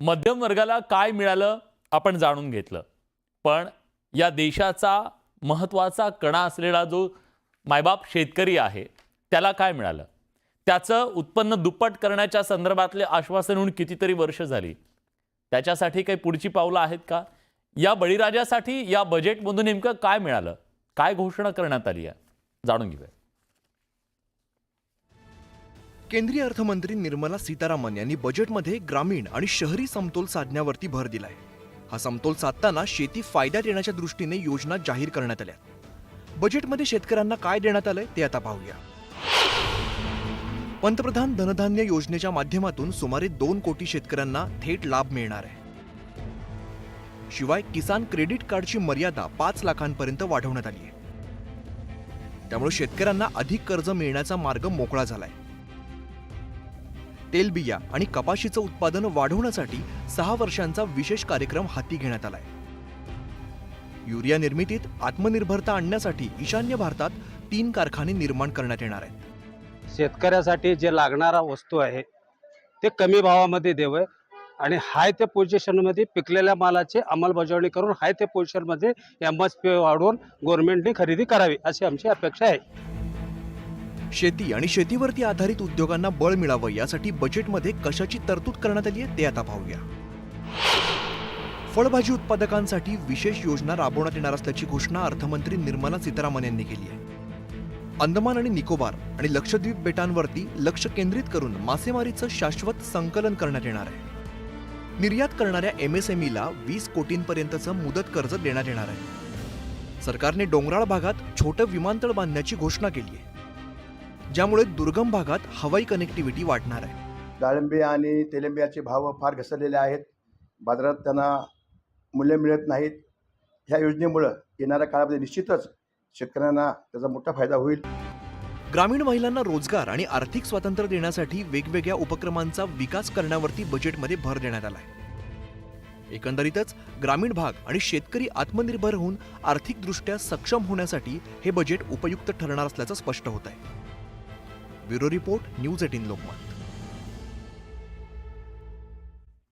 मध्यम वर्गाला काय मिळालं आपण जाणून घेतलं, पण या देशाचा महत्त्वाचा कणा असलेला जो मायबाप शेतकरी आहे त्याला काय मिळालं? त्याचं उत्पन्न दुप्पट करण्याच्या संदर्भातले आश्वासन होऊन कितीतरी वर्ष झाली. त्याच्यासाठी काही पुढची पावलं आहेत का? या बळीराजासाठी या बजेटमधून नेमकं काय मिळालं? काय घोषणा करण्यात आली आहे? जाणून घेऊया. केंद्रीय अर्थमंत्री निर्मला सीतारामन यांनी बजेटमध्ये ग्रामीण आणि शहरी समतोल साधण्यावरती भर दिलाय. हा समतोल साधताना शेती फायद्यात येण्याच्या दृष्टीने योजना जाहीर करण्यात आल्या. बजेटमध्ये शेतकऱ्यांना काय देण्यात आलंय ते आता पाहूया. पंतप्रधान धनधान्य योजनेच्या माध्यमातून सुमारे 2 कोटी शेतकऱ्यांना थेट लाभ मिळणार आहे. शिवाय किसान क्रेडिट कार्डची मर्यादा 5 लाखांपर्यंत वाढवण्यात आली आहे. त्यामुळे शेतकऱ्यांना अधिक कर्ज मिळण्याचा मार्ग मोकळा झालाय. तेलबिया आणि कपाशीचं उत्पादन वाढवण्यासाठी 6 वर्षांचा विशेष कार्यक्रम हाती घेण्यात आलाय. युरिया निर्मितीत आत्मनिर्भरता आणण्यासाठी ईशान्य भारतात 3 कारखाने निर्माण करण्यात येणार आहेत. शेतकऱ्यासाठी जे लागणारा वस्तू आहे ते कमी भावामध्ये द्यावे आणि हाय त्या पोझिशनमध्ये पिकलेल्या मालाची अंमलबजावणी करून हाय त्या पोझिशनमध्ये MSP वाढवून गव्हर्नमेंटने खरेदी करावी अशी आमची अपेक्षा आहे. शेती आणि शेतीवरती आधारित उद्योगांना बळ मिळावं यासाठी बजेटमध्ये कशाची तरतूद करण्यात आली आहे ते आता पाहूया. फळभाजी उत्पादकांसाठी विशेष योजना राबवण्यात येणार असल्याची घोषणा अर्थमंत्री निर्मला सीतारामन यांनी केली आहे. अंदमान आणि निकोबार आणि लक्षद्वीप बेटांवरती लक्ष केंद्रित करून मासेमारीचं शाश्वत संकलन करण्यात येणार आहे. निर्यात करणाऱ्या MSMEला 20 कोटींपर्यंतचं मुदत कर्ज देण्यात येणार आहे. सरकारने डोंगराळ भागात छोटं विमानतळ बांधण्याची घोषणा केली आहे, ज्यामुळे दुर्गम भागात हवाई कनेक्टिव्हिटी वाढणार आहे. डाळिंबे आणि तेलिंबियाचे भाव फार घसरलेले आहेत. बाजारात त्यांना मूल्य मिळत नाहीत. ह्या योजनेमुळे येणाऱ्या काळामध्ये निश्चितच शेतकऱ्यांना त्याचा मोठा फायदा होईल. ग्रामीण महिलांना रोजगार आणि आर्थिक स्वातंत्र्य देण्यासाठी वेगवेगळ्या उपक्रमांचा विकास करण्यावरती बजेटमध्ये भर देण्यात आलाय. एकंदरीतच ग्रामीण भाग आणि शेतकरी आत्मनिर्भर होऊन आर्थिकदृष्ट्या सक्षम होण्यासाठी हे बजेट उपयुक्त ठरणार असल्याचं स्पष्ट होत आहे. Bureau report, news 18 Lokmat.